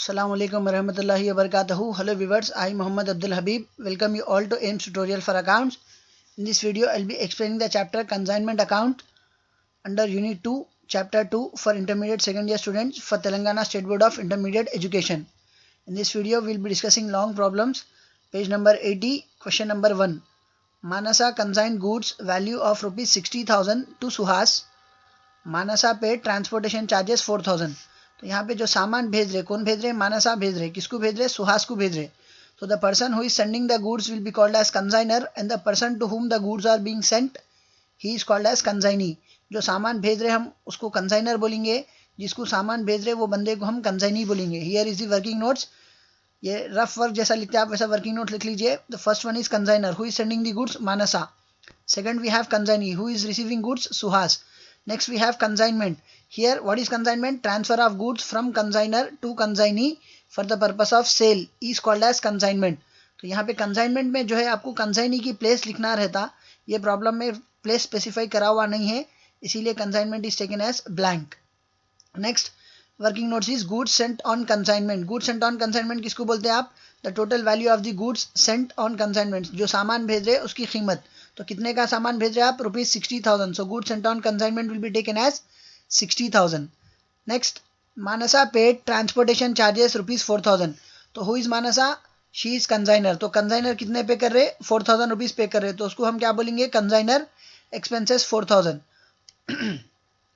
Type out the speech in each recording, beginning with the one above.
Assalamualaikum warahmatullahi wabarakatuh. Hello viewers, I am Muhammad Abdul Habib. Welcome you all to AIMS tutorial for accounts. In this video, I'll be explaining the chapter Consignment Account under Unit 2, Chapter 2 for Intermediate Second Year students for Telangana State Board of Intermediate Education. In this video, we'll be discussing long problems. Page number 80, question number 1. Manasa consigned goods value of rupees 60,000 to Suhas. Manasa paid transportation charges 4,000. तो यहाँ पे जो सामान भेज रहे, कौन भेज रहे? मानसा भेज रहे. किसको भेज रहे? सुहास को भेज रहे. So the person who is sending the goods will be called as consignor and the person to whom the goods are being sent, he is called as consignee. जो सामान भेज रहे हम उसको consignor बोलेंगे, जिसको सामान भेज रहे वो बंदे को हम consignee बोलेंगे. Here is the working notes. ये रफ वर्क जैसा लिखते हैं आप वैसा वर्किंग नोट लिख लीजिए. The first one is consignor, who is sending the goods? Manasa. Second we have consignee, who is receiving goods? Suhas. Next we have consignment. Here what is consignment? Transfer of goods from consignor to consignee for the purpose of sale is called as consignment. तो यहाँ पे consignment में जो है आपको consignee की place लिखना रहता. ये प्रॉब्लम में place specify करा हुआ नहीं है, इसीलिए consignment is taken as blank. Next working notes is goods sent on consignment. Goods sent on consignment किसको बोलते हैं आप? The total value of the goods sent on consignment. जो सामान भेज रहे उसकी कीमत. तो कितने का सामान भेज रहे आप? Rupees 60,000. So goods sent on consignment will be taken as 60,000. Next, Manasa paid transportation charges rupees 4,000. तो who is Manasa? She is consignor. तो consignor कितने पे कर रहे? 4,000 रुपीज पे कर रहे. तो उसको हम क्या बोलेंगे? Consignor expenses 4,000.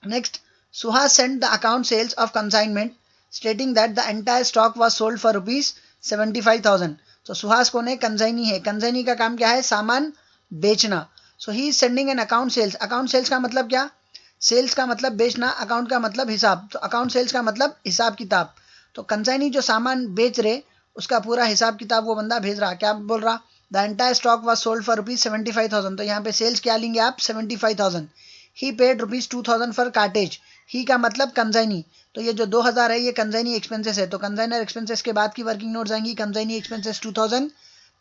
Next, Suhas sent the account sales of consignment stating that the entire stock was sold for rupees 75,000. तो सुहास कौन है? कंसाइनी है. कंसाइनी का काम क्या है? सामान बेचना. So he is sending an account sales. Account sales का मतलब क्या? सेल्स का मतलब बेचना, अकाउंट का मतलब हिसाब. तो अकाउंट सेल्स का मतलब हिसाब किताब. तो कंसाइनी जो सामान बेच रहे उसका पूरा हिसाब किताब वो बंदा भेज रहा. क्या बोल रहा? The entire stock was sold for rupees 75,000. तो यहाँ पे सेल्स क्या लेंगे आप? 75,000. ही पेड रुपीज 2,000 फॉर कार्टेज. ही का मतलब कंसाइनी. तो ये जो 2,000 है ये कंसाइनी एक्सपेंसेस है. तो कंसाइनर एक्सपेंसेस के बाद की वर्किंग नोट्स आएंगी. Consignee expenses 2,000.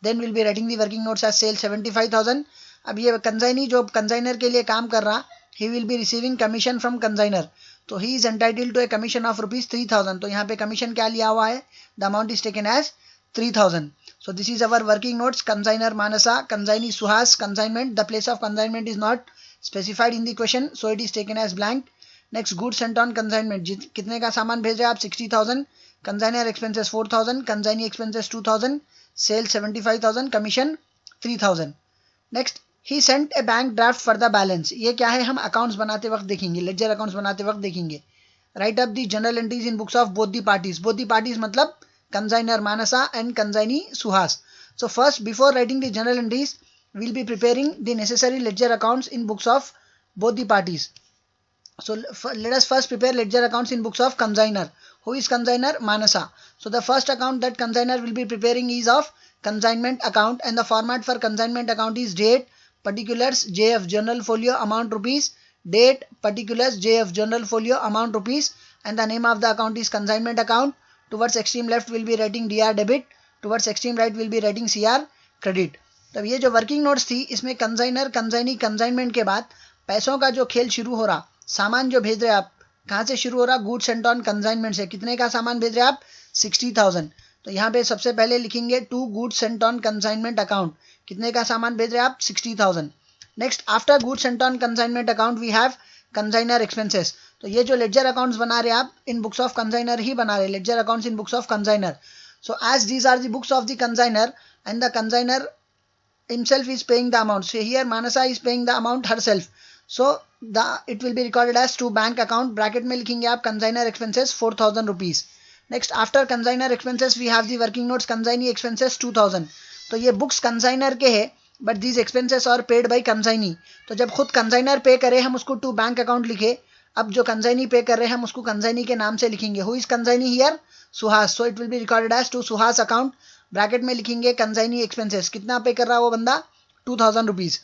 Then will be writing the working notes as sale 75,000. अब ये कंसाइनी जो कंसाइनर के लिए काम कर रहा, he will be receiving commission from consignor. तो he is entitled to a commission of rupees 3,000. तो यहाँ पे कमीशन क्या लिया हुआ है? The amount is taken as 3,000. So this is our working notes. Consignor Manasa, consignee Suhas, consignment. The place of consignment is not specified in the question, so it is taken as blank. Next, goods sent on consignment. कितने का सामान भेज रहे हैं आप? 60,000. Consignor expenses 4,000. Consignee expenses 2,000. Sales 75,000. Commission 3,000. Next, he sent a bank draft for the balance. ये क्या है? हम अकाउंट्स बनाते वक्त देखेंगे, लेजर अकाउंट्स बनाते वक्त देखेंगे. Write up the journal entries in books of both the parties. Both the parties मतलब consignor Manasa and consignee Suhas. So first, before writing the journal entries, we'll be preparing the necessary ledger accounts in books of both the parties. So let us first prepare ledger accounts in books of consignor. Who is consignor? Manasa. So the first account that consignor will be preparing is of consignment account, and the format for consignment account is date, particulars, JF, journal folio, amount rupees, date, particulars, JF, journal folio, amount rupees, and the name of the account is consignment account. Towards extreme left will be writing DR debit, towards extreme right will be writing CR credit. तब ये जो working notes थी इसमें consignor, consignee, consignment के बाद पैसों का जो खेल शुरू हो रहा. सामान जो भेज रहे आप कहाँ से शुरू हो रहा? गुड्स सेंट ऑन कंसाइनमेंट से. कितने का सामान भेज रहे आप? 60,000. तो यहाँ पे सबसे पहले लिखेंगे to goods sent on consignment account. कितने का सामान भेज रहे आप? 60,000. Next, after goods sent on consignment account we have consignor expenses. तो ये जो लेजर अकाउंट्स बना रहे आप इन बुक्स ऑफ कंसाइनर ही बना रहे, ledger accounts in books of consignor. So as these are the books of the consignor and the consignor himself is paying the amount. So here Manasa is paying the amount herself. So it will be recorded as to bank account. Bracket में लिखेंगे आप consignor expenses 4,000 rupees. Next, after consignor expenses we have the working notes consignee expenses 2,000. तो ये books consignor के है, but these expenses are paid by consignee. तो जब खुद consignor पे करे हम उसको to bank account लिखे. अब जो consignee पे कर रहे हैं हम उसको consignee के नाम से लिखेंगे. Who is consignee here? Suhas. So it will be recorded as to Suhas account. Bracket में लिखेंगे कंसाइनी एक्सपेंसेस. कितना पे कर रहा है वो बंदा? 2,000 rupees.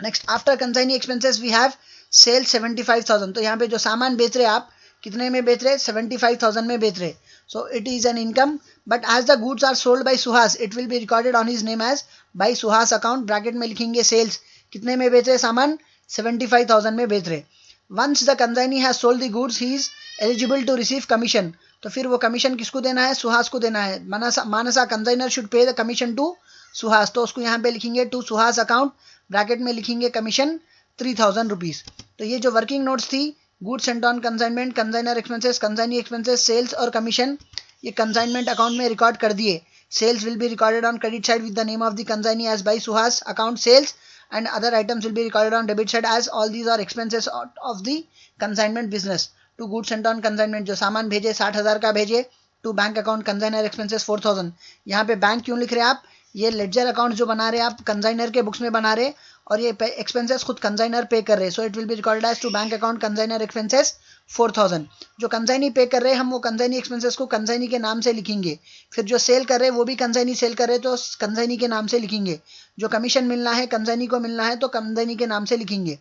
Next, after consignee expenses we have sale 75,000. तो यहाँ पे जो सामान बेच रहे आप कितने में बेच रहे? 75,000 में बेच रहे. So it is an income, but as the goods are sold by Suhas it will be recorded on his name as by Suhas account. Bracket में लिखेंगे सेल्स. कितने में बेच रहे सामान? 75,000 में बेच रहे. Once the consignee has sold the goods he is eligible to receive commission. तो फिर वो कमीशन किसको देना है, सुहास को देना है। Manasa consignor should pay the commission to Suhas, तो उसको यहाँ पे लिखेंगे टू सुहास अकाउंट, ब्रैकेट में लिखेंगे कमीशन 3000 रुपीज। तो ये जो वर्किंग नोट्स थी, goods sent on consignment, consignor expenses, consignee expenses, sales और कमीशन, ये कंसाइनमेंट अकाउंट में रिकॉर्ड कर दिए। Sales will be recorded on credit side with the name of the consignee as by Suhas account sales, and other items will be recorded on debit side as all these are expenses of the consignment business. To goods sent on consignment, जो सामान भेजे 60,000 का भेजे, to bank account consignor expenses 4,000। यहाँ पे bank क्यों लिख रहे हैं आप, ये लेडजर अकाउंट जो बना रहे हैं आप कंसाइनर के बुक्स में बना रहे, और ये एक्सपेंसेस खुद कंसाइनर पे कर रहे, so it will be recorded as to bank account consignor expenses 4000। जो कंसाइनी पे कर रहे हैं हम, वो कंसाइनी एक्सपेंसेस को कंसाइनी के नाम से लिखेंगे। फिर जो सेल कर रहे हैं वो भी कंसाइनी सेल कर रहे हैं, तो कंसाइनी के नाम से लिखेंगे। जो कमीशन मिलना है कंसाइनी को मिलना है, तो कंसाइनी के नाम से लिखेंगे।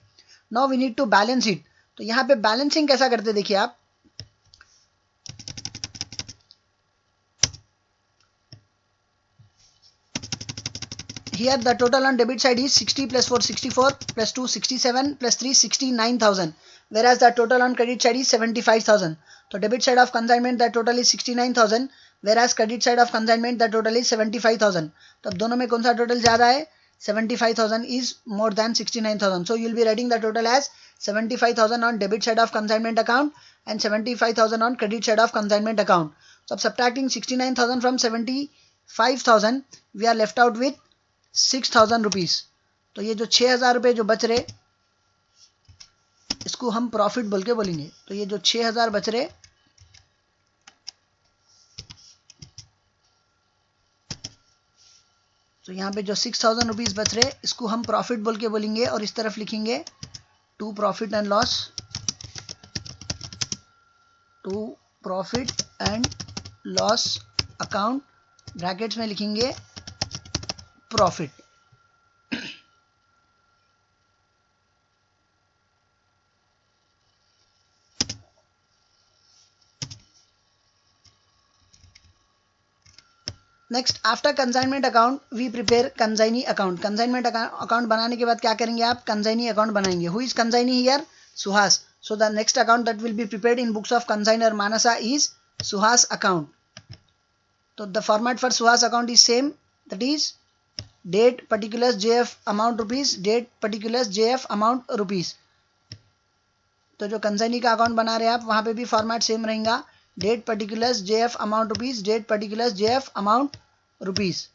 Now we need to balance it. तो यहाँ पे बैलेंसिंग कैसा करते देखिए आप, here the total on debit side is 60 plus 4 64 plus 2 67 plus 3 69,000, whereas the total on credit side is 75,000. So debit side of consignment the total is 69,000, whereas credit side of consignment the total is 75,000. तो दोनों में कौन सा total ज्यादा है, 75,000 is more than 69,000. So you will be writing the total as 75,000 on debit side of consignment account and 75,000 on credit side of consignment account. So subtracting 69,000 from 75,000, we are left out with 6,000 rupees. तो ये जो 6,000 रुपये जो बच रहे, इसको हम profit बोल के बोलेंगे। तो ये जो 6,000 बच रहे, तो यहाँ पे जो 6,000 रुपीज बच रहे, इसको हम प्रॉफिट बोल के बोलेंगे, और इस तरफ लिखेंगे to profit and loss, to profit and loss account, brackets में लिखेंगे profit. Next, after consignment account we prepare consignee account. Consignment account बनाने के बाद क्या करेंगे आप, कंसाइनी अकाउंट बनाएंगे। Who is consignee here, Suhas. So the next account that will be prepared in books of consignor Manasa is Suhas account. तो the format for Suhas account is same, that is date particulars JF amount rupees, date particulars JF amount rupees. तो जो consignee का account बना रहे हैं आप, वहां पे भी फॉर्मेट सेम रहेगा, date particulars JF amount rupees, date particulars JF amount rupees.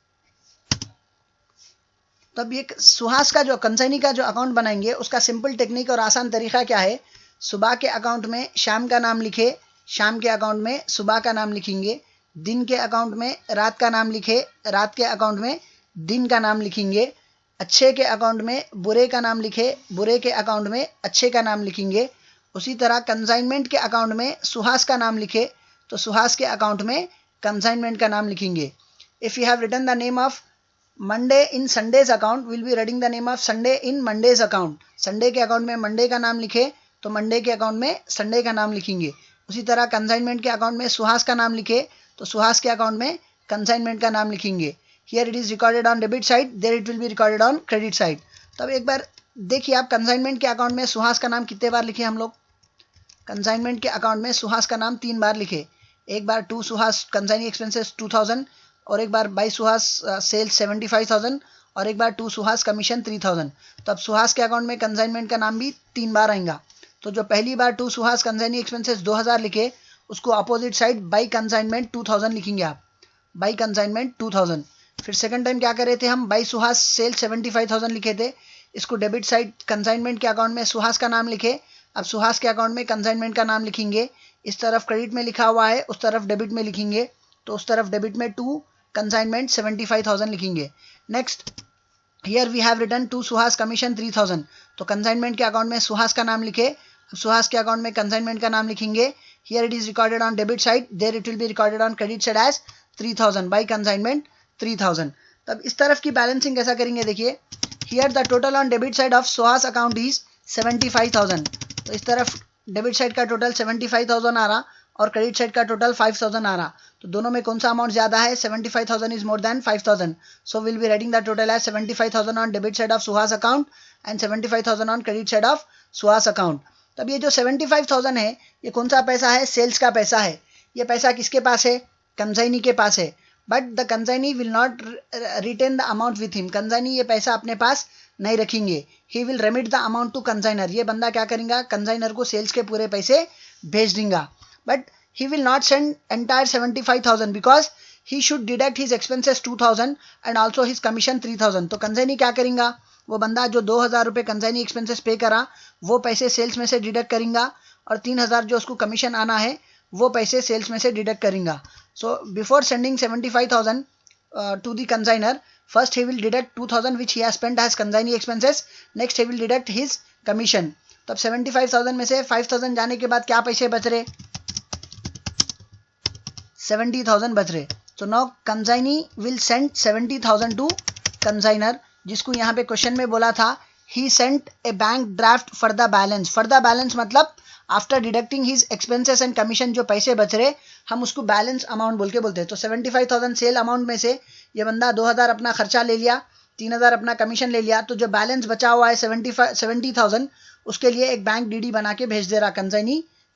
तब ये सुहास का जो कंसाइनी का जो अकाउंट बनाएंगे, उसका सिंपल टेक्निक और आसान तरीका क्या है, सुबह के अकाउंट में शाम का नाम लिखे, शाम के अकाउंट में सुबह का नाम लिखेंगे, दिन के अकाउंट में रात का नाम लिखे, रात के अकाउंट में दिन का नाम लिखेंगे, अच्छे के अकाउंट में बुरे का नाम लिखे, बुरे के अकाउंट में अच्छे का नाम लिखेंगे। उसी तरह कंसाइनमेंट के अकाउंट में सुहास का नाम लिखे, तो सुहास के अकाउंट में कंसाइनमेंट का नाम लिखेंगे। If you have written the name of Monday in Sunday's account, will be writing the name of Sunday in Monday's account. Sunday के अकाउंट में मंडे का नाम लिखे, तो मंडे के अकाउंट में संडे का नाम लिखेंगे। उसी तरह कंसाइनमेंट के अकाउंट में सुहास का नाम लिखे, तो सुहास के अकाउंट में कंसाइनमेंट का नाम लिखेंगे। Here it is recorded on debit side, there it will be recorded on credit side. तब एक बार देखिए आप, कंसाइनमेंट के अकाउंट में सुहास का नाम कितने बार लिखे हम लोग, कंसाइनमेंट के अकाउंट में सुहास का नाम 3 बार लिखे। एक बार टू सुहास कंसाइनी एक्सपेंसेस 2000, और एक बार बाई सुहास सेल्स 75,000, और एक बार टू सुहास कमीशन 3000। तब सुहास के अकाउंट में कंसाइनमेंट का नाम भी 3 बार आएगा। तो जो पहली बार टू सुहास कंसाइनी एक्सपेंसेस 2000 लिखे, उसको अपोजिट साइड बाई कंसाइनमेंट 2000 लिखेंगे आप, बाई कंसाइनमेंट 2000। फिर सेकंड टाइम क्या कर रहे थे हम, बाई सुहास सेल 75,000 लिखे थे, इसको डेबिट साइड कंसाइनमेंट के अकाउंट में सुहास का नाम लिखे, अब सुहास के अकाउंट में कंसाइनमेंट का नाम लिखेंगे। इस तरफ क्रेडिट में लिखा हुआ है, उस तरफ डेबिट में लिखेंगे, तो उस तरफ डेबिट में टू कंसाइनमेंट 75,000 लिखेंगे। Next, here we have written to Suhas commission 3000, तो कंसाइनमेंट के अकाउंट में सुहास का नाम लिखे, अब सुहास के अकाउंट में कंसाइनमेंट का नाम लिखेंगे। Here it is recorded on debit side, there it will be recorded on credit side as 3000 by consignment 3000। तब इस तरफ की बैलेंसिंग कैसा करेंगे देखिए, here the total on debit side of Suhas account is 75,000। तो इस तरफ डेबिट साइड का टोटल 75,000 आ रहा, और क्रेडिट साइड का टोटल 5,000 आ रहा। तो दोनों में कौन सा अमाउंट ज्यादा है, 75,000 is more than 5,000। So will be writing the total as 75,000 on debit side of Suhas account and 75,000 on credit side of Suhas account. तब ये जो 75,000 है, ये कौन सा पैसा है, सेल्स का पैसा है। ये पैसा किसके पास है? कंसाइनी के पास है, but the consignee will not retain the amount with him. Consignee ये पैसा अपने पास नहीं रखेंगे। He will remit the amount to consignor. ये बंदा क्या करेगा? कंसाइनर को सेल्स के पूरे पैसे भेज देगा, but he will not send entire 75,000 because he should deduct his expenses 2,000 and also his commission 3,000। तो कंसाइनी क्या करेगा? वो बंदा जो 2,000 रुपये कंसाइनी एक्सपेंसेस पे करा वो पैसे सेल्स में से डिडक्ट करेगा, और 3,000 जो उसको कमीशन आना है वो पैसे सेल्स में से डिडक्ट करेगा। So before sending 75,000 to the consigner, first he will deduct 2,000 which he has spent as consignee expenses, next he will deduct his commission। तब 75,000 में से 5,000 जाने के बाद क्या पैसे बच रहे? 70,000 बच रहे। So now consignee will send 70,000 to consigner, जिसको यहाँ पे क्वेश्चन में बोला था he sent a bank draft for the balance। for the balance मतलब after deducting his expenses and commission जो पैसे बच रहे हम उसको बैलेंस अमाउंट बोल के बोलते हैं। तो 75,000 सेल अमाउंट में से ये बंदा 2,000 अपना खर्चा ले लिया, 3,000 अपना कमीशन ले लिया, तो जो बैलेंस बचा हुआ है 70,000 उसके लिए एक बैंक डीडी बना के भेज दे रहा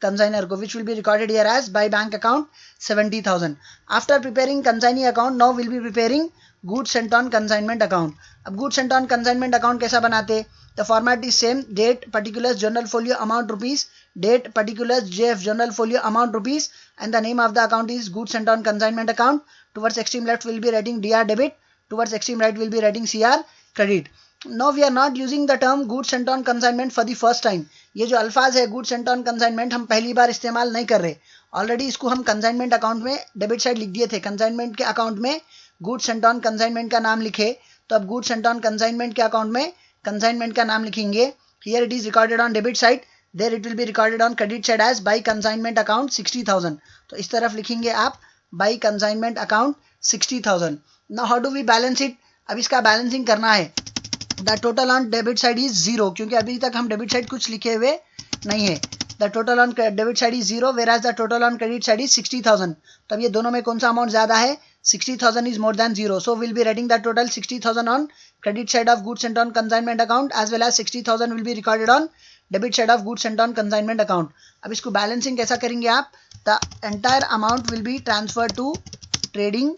कंसाइनर को, which will be recorded here as by bank account 70,000। After preparing consignee account now will be preparing goods sent on consignment account. अब goods sent on consignment account कैसा बनाते? The format is same, date, particulars, journal folio, amount rupees, date, particulars, JF, journal folio, amount rupees, and the name of the account is goods sent on consignment account. Towards extreme left will be writing DR debit, towards extreme right will be writing CR credit. Now we are not using the term goods sent on consignment for the first time। ये जो अल्फाज है goods sent on consignment हम पहली बार इस्तेमाल नहीं कर रहे, ऑलरेडी इसको हम कंसाइनमेंट अकाउंट में डेबिट साइड लिख दिए थे। कंसाइनमेंट के अकाउंट में goods sent on consignment का नाम लिखे, तो अब goods sent on consignment के अकाउंट में कंसाइनमेंट का नाम लिखेंगे। Here it is recorded on debit side, there it will be recorded on credit side as by consignment account 60,000। तो इस तरफ लिखेंगे आप by consignment account 60,000। Now how do we balance it? अब इसका बैलेंसिंग करना है। The total on debit side is 0, क्योंकि अभी तक हम डेबिट साइड कुछ लिखे हुए नहीं है। The total on debit side is 0 whereas the total on credit side is 60,000। तब ये दोनों में कौन सा अमाउंट ज्यादा है? 60,000 is more than 0, so we'll be writing the total 60,000 on credit side of goods sent on consignment account as well as 60,000 will be recorded on debit side of goods sent on consignment account। अब इसको balancing कैसा करेंगे आप? the entire amount will be transferred to trading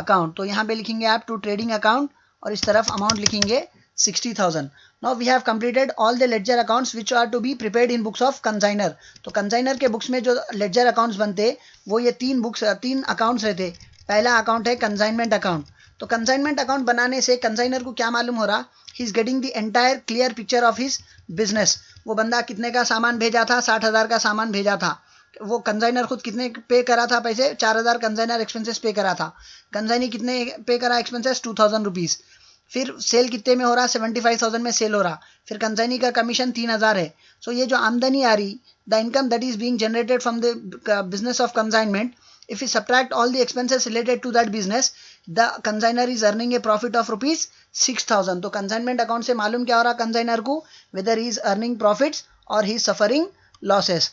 account। तो यहाँ पे लिखेंगे आप to trading account और इस तरफ अमाउंट लिखेंगे 60,000। now we have completed all the ledger accounts which are to be prepared in books of consigner। तो consigner के बुक्स में जो ledger accounts बनते वो ये तीन अकाउंट्स रहते। पहला अकाउंट है कंसाइनमेंट अकाउंट। तो कंसाइनमेंट अकाउंट बनाने से कंसाइनर को क्या मालूम हो रहा? He is getting the entire clear picture of his business. वो बंदा कितने का सामान भेजा था? 60,000 का सामान भेजा था। वो कंसाइनर खुद कितने पे करा था पैसे? 4,000 कंसाइनर एक्सपेंसेस पे करा था। कंसाइनी कितने पे करा एक्सपेंसेस? 2,000 रुपीज। फिर सेल कितने में हो रहा? 75,000 में सेल हो रहा। फिर कंसाइनी का कमीशन 3,000 है। सो ये जो आमदनी आ रही, the income that is being generated from the business of consignment, if we subtract all the expenses related to that business, the consignor is earning a profit of rupees 6,000। तो consignment account से मालूम क्या हो रहा consignor को? whether he is earning profits or he is suffering losses।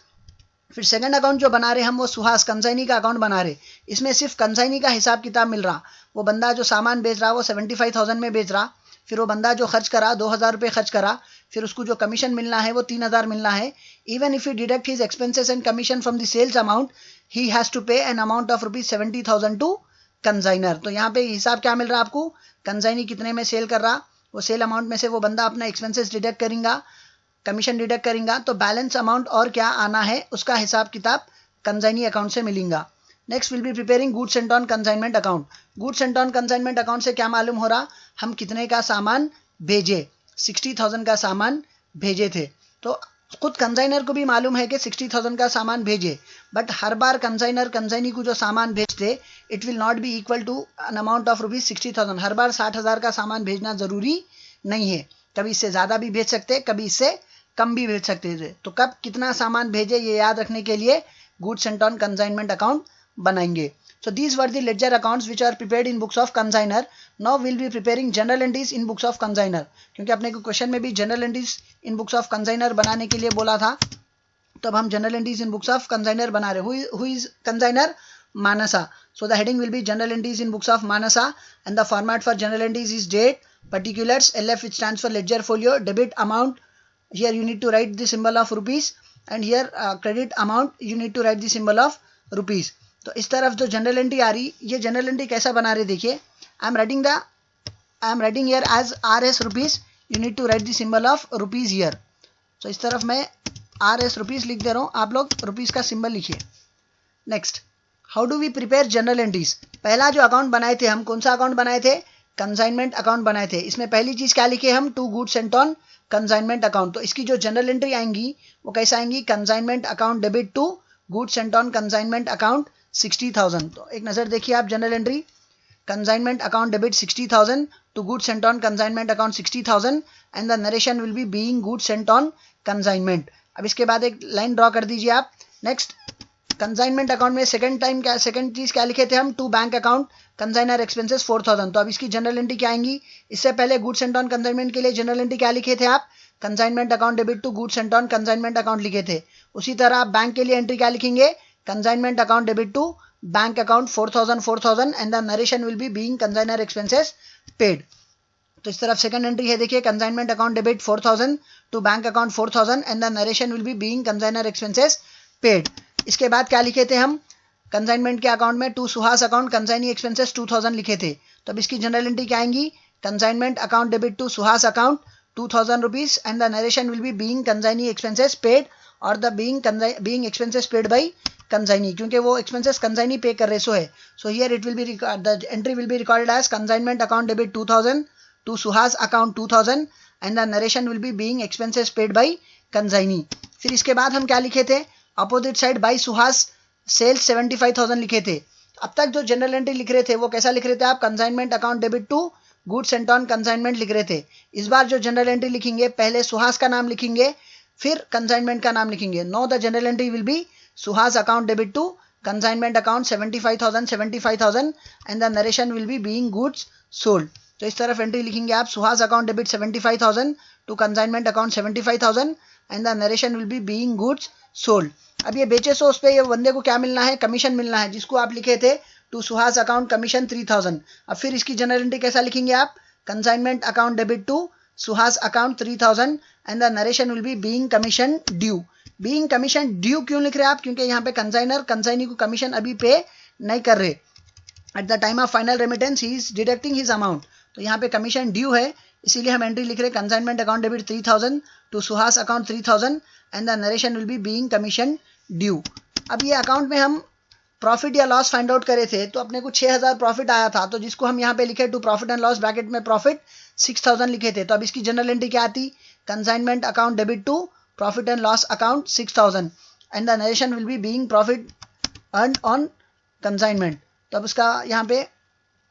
फिर second account जो बना रहे हम वो सुहास कंसाइनी का अकाउंट बना रहे। इसमें सिर्फ कंसाइनी का हिसाब किताब मिल रहा। वो बंदा जो सामान बेच रहा वो 75,000 में बेच रहा। फिर वो बंदा जो खर्च करा 2,000 रुपये खर्च करा, फिर उसको जो कमीशन मिलना है वो 3,000 मिलना है। Even if you deduct his expenses and commission from the sales amount, he has to pay an amount of rupees 70,000 to consignor. तो यहाँ पे हिसाब क्या मिल रहा है आपको? कंसाइनी कितने में सेल कर रहा, वो सेल अमाउंट में से वो बंदा अपना एक्सपेंसेस डिडक्ट करेगा, कमीशन डिडक्ट करेगा, तो बैलेंस अमाउंट और क्या आना है उसका हिसाब किताब कंसाइनी अकाउंट से मिलेगा। Next will be preparing goods sent on consignment account. Goods sent on consignment account से क्या मालूम हो रहा? हम कितने का सामान भेजे? 60,000 का सामान भेजे थे। तो खुद कंसाइनर को भी मालूम है कि 60,000 का सामान भेजे, बट हर बार कंसाइनर कंसाइनी को जो सामान भेजते it will not be equal to an amount of rupees 60,000। हर बार 60,000 का सामान भेजना जरूरी नहीं है, कभी इससे ज्यादा भी भेज सकते, कभी इससे कम भी भेज सकते थे। तो कब कितना सामान भेजे ये याद रखने के लिए goods sent on consignment account बनाएंगे। So these were the ledger accounts which are prepared in books of consignor. Now we'll be preparing journal entries in books of consignor। क्योंकि अपने को क्वेश्चन में भी journal entries in books of consignor बनाने के लिए बोला था, तो अब हम journal entries in books of consignor बना रहे। Who is consignor? Manasa। So the heading will be journal entries in books of Manasa and the format for journal entries is date, particulars, LF which stands for ledger folio, debit amount, here you need to write the symbol of rupees, and here credit amount you need to write the symbol of rupees. तो इस तरफ जो journal entry आ रही, ये general entry कैसा बना रहे देखिए, I am writing here as R S rupees, you need to write the symbol of rupees here. तो इस तरफ मैं आर एस रुपीज़ लिख दे रहा हूँ, आप लोग रुपीज़ का सिंबल लिखिए। Next, how do we prepare journal entries. पहला जो अकाउंट बनाए थे हम, कौन सा अकाउंट बनाए थे, कंसाइनमेंट अकाउंट बनाए थे। इसमें पहली चीज क्या लिखे हम, to goods sent on consignment account. तो इसकी जो जनरल एंट्री आएंगी वो कैसे आएंगी, consignment account debit to goods sent on consignment account 60,000। तो एक नजर देखिए आप journal entry, consignment account debit 60,000 to goods sent on consignment account 60,000 and the narration will be being goods sent on consignment। अब इसके बाद एक लाइन ड्रॉ कर दीजिए आप। नेक्स्ट, कंसाइनमेंट अकाउंट में सेकंड चीज क्या लिखे थे हम, to bank account consignor expenses 4,000। तो अब इसकी जनरल एंट्री क्या आएंगी, इससे पहले गुड्स सेंट ऑन कंसाइनमेंट के लिए जनरल एंट्री क्या लिखे थे आप, consignment account debit to goods sent on consignment account लिखे थे। उसी तरह आप बैंक के लिए एंट्री क्या लिखेंगे, consignment account debit to bank account 4,000 and the narration will be being consignor expenses paid. तो इस तरफ सेकंड एंट्री है देखिए, consignment account debit 4,000 to bank account 4,000 and the narration will be being consignor expenses paid. इसके बाद क्या लिखे थे हम, कंसाइनमेंट के अकाउंट में to Suhas account consignee expenses 2,000 लिखे थे। तो अब इसकी जनरल एंट्री क्या आएंगी, consignment account debit to Suhas account 2,000 rupees and the narration will be being consignee expenses paid और the being expenses paid by consignee, क्योंकि वो एक्सपेंसेस कंसाइनी पे कर रहे सो है। So here it will be the entry will be recorded as consignment account debit 2,000 to Suhas account 2,000 and the narration will be being expenses paid by consignee। फिर इसके बाद हम क्या लिखे थे, opposite side by Suhas sales 75,000 लिखे थे। अब तक जो जनरल एंट्री लिख रहे थे वो कैसा लिख रहे थे आप, consignment account debit to goods sent on consignment लिख रहे थे। इस बार जो जनरल एंट्री लिखेंगे, पहले सुहास का नाम लिखेंगे फिर कंसाइनमेंट का नाम लिखेंगे। No the journal entry will be Suhas account debit to consignment account 75,000 and the narration will be being goods sold. तो इस तरफ एंट्री लिखेंगे आप, Suhas account debit 75,000 to consignment account 75,000 and the narration will be being goods sold. अब ये बेचे सो उस पे ये बंदे को क्या मिलना है, कमीशन मिलना है, जिसको आप लिखे थे टू सुहास अकाउंट कमीशन 3,000। अब फिर इसकी जनरल एंट्री कैसा लिखेंगे आप, consignment account debit to Suhas account 3,000 and the narration will be being commission due. Being commission due क्यों लिख रहे हैं आप, क्योंकि यहाँ पे कंसाइनर कंसाइनी को कमीशन अभी पे नहीं कर रहे। At the time of final remittance he is deducting his amount. तो यहाँ पे कमीशन ड्यू है, इसीलिए हम एंट्री लिख रहे हैं consignment account debit 3,000 to Suhas account 3,000 and the narration will be being commission due. अब ये अकाउंट में हम प्रॉफिट या लॉस फाइंड आउट करे थे, तो अपने को 6,000 प्रॉफिट आया था, तो जिसको हम यहाँ पे लिखे to profit and loss bracket में प्रॉफिट 6,000 लिखे थे। तो अब इसकी जनरल एंट्री क्या आती, consignment account debit to profit and loss account 6,000 and the narration will be being profit earn on consignment. तो अब उसका यहाँ पे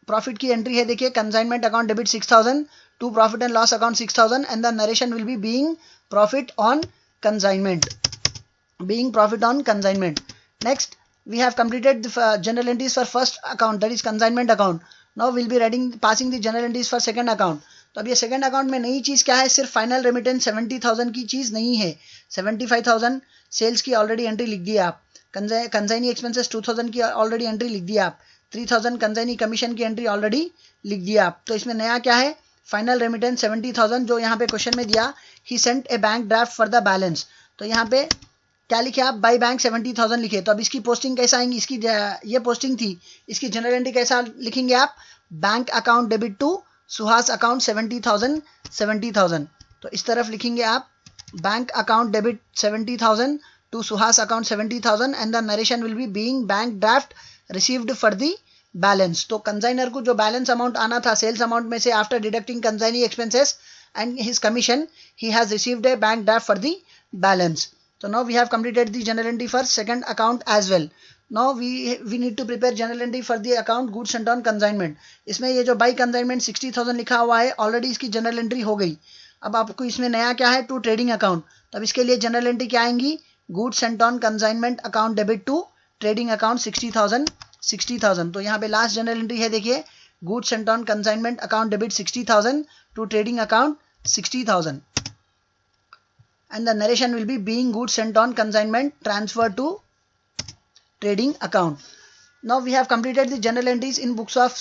प्रॉफिट की एंट्री है देखिए, consignment account debit 6,000 to profit and loss account 6,000 and the narration will be being profit on consignment, being profit on consignment. Next, we have completed the general entries for first account, that is consignment account. Now we'll be passing the general entries for second account. तो अब ये second account में नई चीज क्या है, सिर्फ final remittance 70,000 की चीज नहीं है, 75,000 सेल्स की ऑलरेडी एंट्री लिख दी आप, कंसाइनी एक्सपेंसेस 2,000 की ऑलरेडी एंट्री लिख दी आप, 3,000 कंसाइनी कमीशन की एंट्री ऑलरेडी लिख दी आप। तो इसमें नया क्या है, फाइनल रेमिटेंस 70,000 जो यहाँ पे क्वेश्चन में दिया, he sent a bank draft for the balance. तो यहाँ पे क्या लिखे आप, बाई बैंक 70,000 लिखे। तो अब इसकी पोस्टिंग कैसा आएंगी, इसकी ये पोस्टिंग थी, इसकी जनरल एंट्री कैसा लिखेंगे आप, bank account debit to Suhas account 70,000। तो इस तरफ लिखेंगे आप, bank account debit 70,000 to Suhas account 70,000 and the narration will be being bank draft received for the balance. तो कंसाइनर को जो बैलेंस अमाउंट आना था सेल्स अमाउंट में से, after deducting consignee expenses and his commission, he has received A bank draft for the balance. So now we have completed the journal entry for second account as well. Now we need to prepare journal entry for the account goods sent on consignment. इसमें ये जो by consignment 60,000 लिखा हुआ है, already इसकी general entry हो गई। अब आपको इसमें नया क्या है, टू ट्रेडिंग अकाउंट। तो अब इसके लिए जनरल एंट्री क्या आएंगी, goods sent on consignment account debit to trading account 60,000। तो यहाँ पे लास्ट जनरल एंट्री है देखिए, goods sent on consignment account debit 60,000 to trading account 60,000 and the narration will be being goods sent on consignment transferred to trading account. Now we have completed the journal entries in books of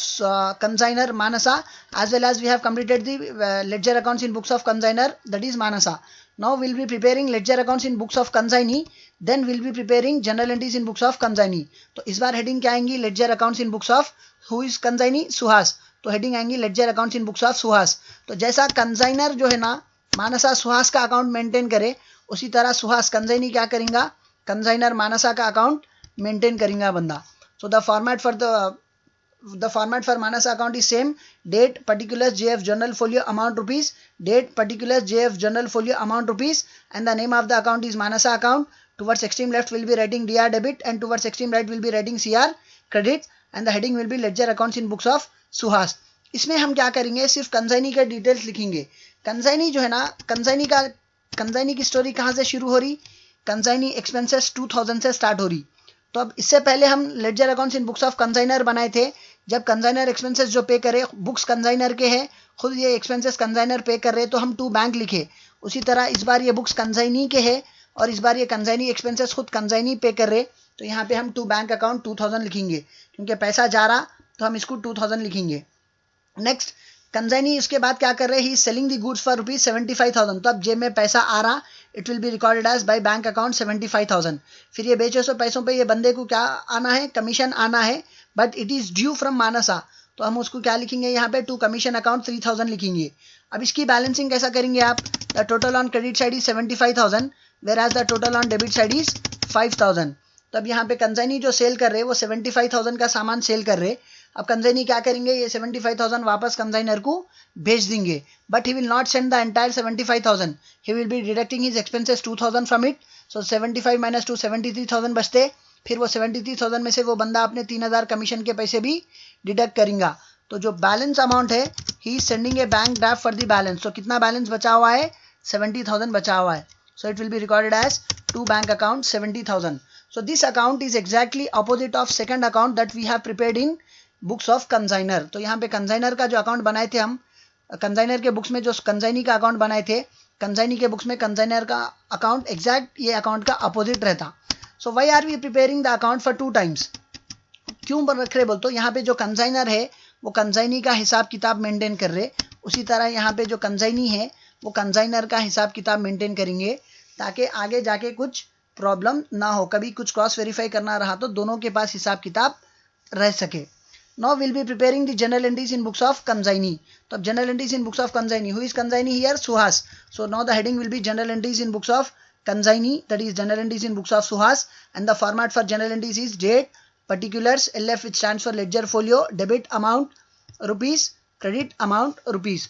consignor Manasa, as well as we have completed the ledger accounts in books of consignor, that is Manasa. Now we'll be preparing ledger accounts in books of consignee, then we'll be preparing journal entries in books of consignee. तो इस बार heading क्या आएंगी? ledger accounts in books of who is consignee? Suhas. तो heading आएंगी ledger accounts in books of Suhas. तो जैसा consignor जो है ना मानसा सुहास का अकाउंट मेंटेन करे, उसी तरह सुहास कंसाइनी क्या करेगा? कंसाइनर मानसा का अकाउंट मेंटेन करेगा बंदा. So the format for Manasa account is same. Date, particulars, JF journal folio amount rupees. Date, particulars, JF journal folio amount rupees. And the name of the account is Manasa account. Towards extreme left will be writing DR debit, and towards extreme right will be writing CR credit. And the heading will be ledger accounts in books of Suhas. इसमें हम क्या करेंगे? सिर्फ consignee के details लिखेंगे. Consignee जो है ना, कंसाइनी की स्टोरी कहाँ से शुरू हो रही? कंसाइनी एक्सपेंसेस 2000 से स्टार्ट हो रही. तो अब इससे पहले हम ledger accounts in books of consignor बनाए थे. जब कंसाइनर एक्सपेंसेस जो पे करे, बुक्स कंसाइनर के हैं, खुद ये एक्सपेंसेस कंसाइनर पे कर रहे, तो हम टू बैंक लिखे. उसी तरह इस बार ये बुक्स कंसाइनी के हैं और इस बार ये कंसाइनी एक्सपेंसेस खुद कंसाइनी पे कर रहे, तो यहाँ पे हम टू बैंक अकाउंट 2000 लिखेंगे, क्योंकि पैसा जा रहा तो हम इसको 2000 लिखेंगे. नेक्स्ट, कंसाइनी इसके बाद क्या कर रहे हैं? He selling the goods for rupees 75,000. तो अब जेब में पैसा आ रहा, it will be recorded as by bank account 75,000. फिर ये बेचे सो पैसों पे ये बंदे को क्या आना है? कमीशन आना है, but it is due from Manasa. तो हम उसको क्या लिखेंगे? यहाँ पे टू कमीशन अकाउंट 3000 लिखेंगे. अब इसकी बैलेंसिंग कैसा करेंगे आप? The total on credit side is 75,000, whereas the total on debit side is 5,000. तो अब यहाँ पे कंसाइनी जो सेल कर रहे हैं वो 75,000 का सामान सेल कर रहे. अब कंसाइनी क्या करेंगे? ये 75,000 वापस कंसाइनर को भेज देंगे, but he will not send the entire 75,000. He will B deducting his expenses 2,000 from it. So 75 minus 2 73,000 बचते. फिर वो 73,000 में से वो बंदा अपने 3,000 कमीशन के पैसे भी डिडक्ट करेगा. तो जो बैलेंस अमाउंट है, ही is sending A bank draft for the balance. तो कितना बैलेंस बचा हुआ है? 70,000 बचा हुआ है. So it will be recorded as to bank account 70,000. So this account is exactly opposite of second account that we have prepared in books of consignor. तो यहाँ पे कंसाइनर का जो अकाउंट बनाए थे हम, कंसाइनर के बुक्स में जो कंसाइनी का अकाउंट बनाए थे, कंसाइनी के बुक्स में कंसाइनर का अकाउंट एग्जैक्ट ये अकाउंट का अपोजिट रहता. So why are we preparing the account for 2 times? क्यों रख रहे बोल? तो यहाँ पे जो कंसाइनर है वो कंसाइनी का हिसाब किताब मेंटेन कर रहे, उसी तरह यहाँ पे जो कंसाइनी है वो कंसाइनर का हिसाब किताब मेंटेन करेंगे, ताकि आगे जाके कुछ प्रॉब्लम ना हो. कभी कुछ क्रॉस वेरीफाई करना रहा तो दोनों के पास हिसाब किताब रह सके. Now will be preparing the journal entries in books of consignee. तो अब journal entries in books of consignee, who is consignee here? Suhas. So now the heading will be journal entries in books of consignee, that is journal entries in books of Suhas. And the format for journal entries is date, particulars, LF which stands for ledger folio, debit amount rupees, credit amount rupees,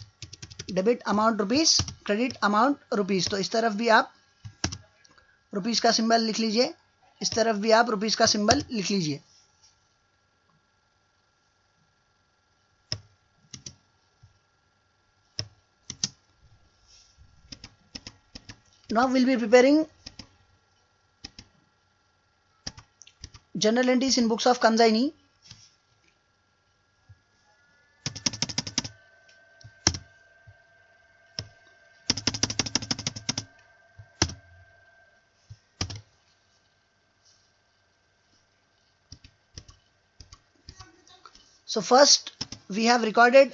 debit amount rupees, credit amount rupees. तो इस तरफ भी आप rupees का symbol लिख लीजिए, इस तरफ भी आप रुपीस का सिंबल लिख लीजिए. Now we'll be preparing journal entries in books of consignee. So first we have recorded,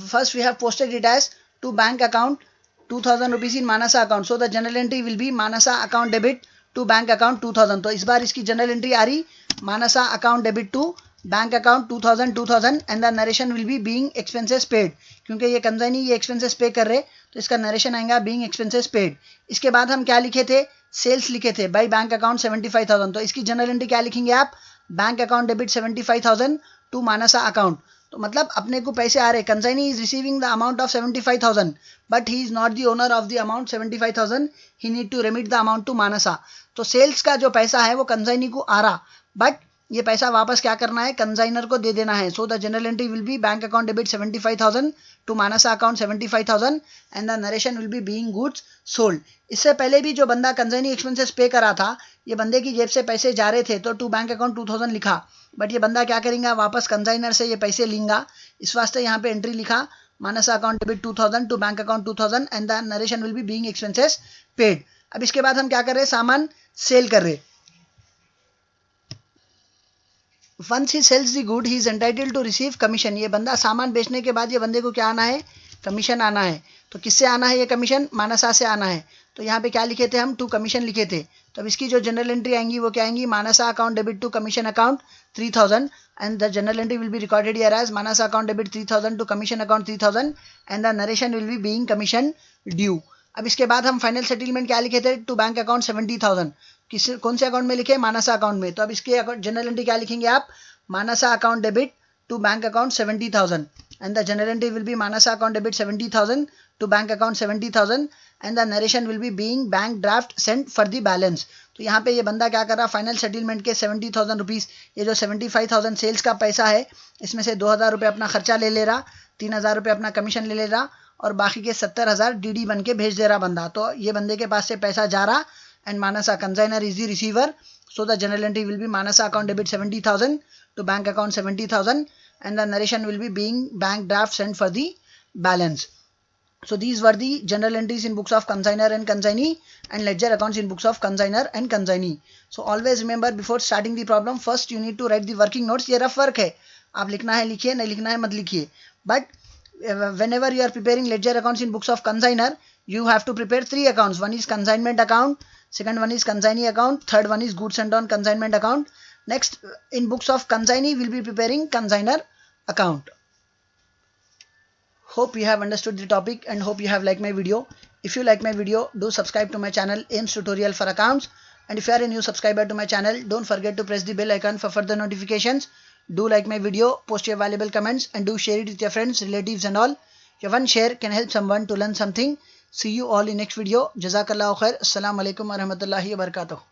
first we have posted it as to bank account 2,000 rupees in Manasa account. So the journal entry will be Manasa account debit to bank account 2,000. तो इस बार इसकी general entry आ रही Manasa account debit to bank account 2000 and the narration will be being expenses paid. क्योंकि ये consignee ये expenses पे कर रहे, तो इसका नरेशन आएगा बीइंग एक्सपेंसेस पेड. इसके बाद हम क्या लिखे थे? सेल्स लिखे थे बाय बैंक अकाउंट 75,000. तो इसकी जनरल एंट्री क्या लिखेंगे आप? Bank account debit 75,000 to Mansa account. तो मतलब अपने को पैसे आ रहे, consignee is receiving the amount of 75,000 but he is not the owner of the amount 75,000, he need to remit the amount to Manasa. तो सेल्स का जो पैसा है वो कंसाइनी को आ रहा, बट ये पैसा वापस क्या करना है? कंसाइनर को दे देना है. So the journal entry will be bank account debit 75,000 to Mansa account 75,000 and the narration will be being goods sold. इससे पहले भी जो बंदा कंसाइनी एक्सपेंसेस पे करा था, ये बंदे की जेब से पैसे जा रहे थे तो टू बैंक अकाउंट 2000 लिखा, बट ये बंदा क्या करेगा? वापस कंसाइनर से ये पैसे लेगा. इस वास्ते यहाँ पे एंट्री लिखा Manasa account debit 2000 to bank account 2000 and the narration will be being expenses paid. अब इसके बाद हम क्या कर रहे हैं? सामान सेल कर रहे. Once he sells the good he is entitled to receive commission. ये बंदा सामान बेचने के बाद ये बंदे को क्या आना है, कमीशन आना है। तो किससे आना है ये कमीशन, मानसा से आना है। तो यहाँ पे क्या लिखे थे हम, टू कमीशन लिखे थे। तो अब इसकी जो जनरल एंट्री आएंगी वो क्या आएंगी, Manasa account debit to commission account 3000 and the journal entry will be recorded here as Manasa account debit 3000 to commission account 3000 and the narration will be being commission due. अब इसके बाद हम फाइनल सेटलमेंट क्या लिखे थे, टू बैंक अकाउंट 70,000। किस कौन से अकाउंट में लिखे, मानसा अकाउंट में। तो अब इसके जनरल एंट्री क्या लिखेंगे आप, Manasa account debit to bank account 70,000 and the general entry will be Manasa account debit 70,000 to bank account 70,000 and the narration will be being bank draft sent for the balance। तो यहाँ पे ये बंदा क्या कर रहा, फाइनल सेटलमेंट के 70,000 rupees, ये जो 75,000 सेल्स का पैसा है इसमें से 2,000 रुपये अपना खर्चा ले ले रहा, 3,000 रुपये अपना कमीशन ले ले रहा और बाकी के 70,000 डीडी बन के भेज दे रहा बंदा। तो ये बंदे के पास से पैसा जा रहा and Mansa consignor is the receiver. So the journal entry will be Mansa account debit 70,000 to bank account 70,000 and the narration will be being bank draft sent for the balance. So these were the general entries in books of consignor and consignee and ledger accounts in books of consignor and consignee. So always remember before starting the problem first you need to write the working notes। ये rough work है, आप लिखना है लिखिए, नहीं लिखना है मत लिखिए। But whenever you are preparing ledger accounts in books of consignor you have to prepare 3 accounts। One is consignment account, second one is consignee account, third one is goods sent on consignment account। Next in books of consignee we'll be preparing consignor account। Hope you have understood the topic and hope you have liked my video। If you like my video do subscribe to my channel AIMS Tutorial for Accounts, and if you are a new subscriber to my channel don't forget to press the bell icon for further notifications। Do like my video, post your valuable comments and do share it with your friends, relatives and all। Your one share can help someone to learn something। See you all in next video। Jazakallahu khair। Assalamu alaikum wa rahmatullahi wa barakatuh।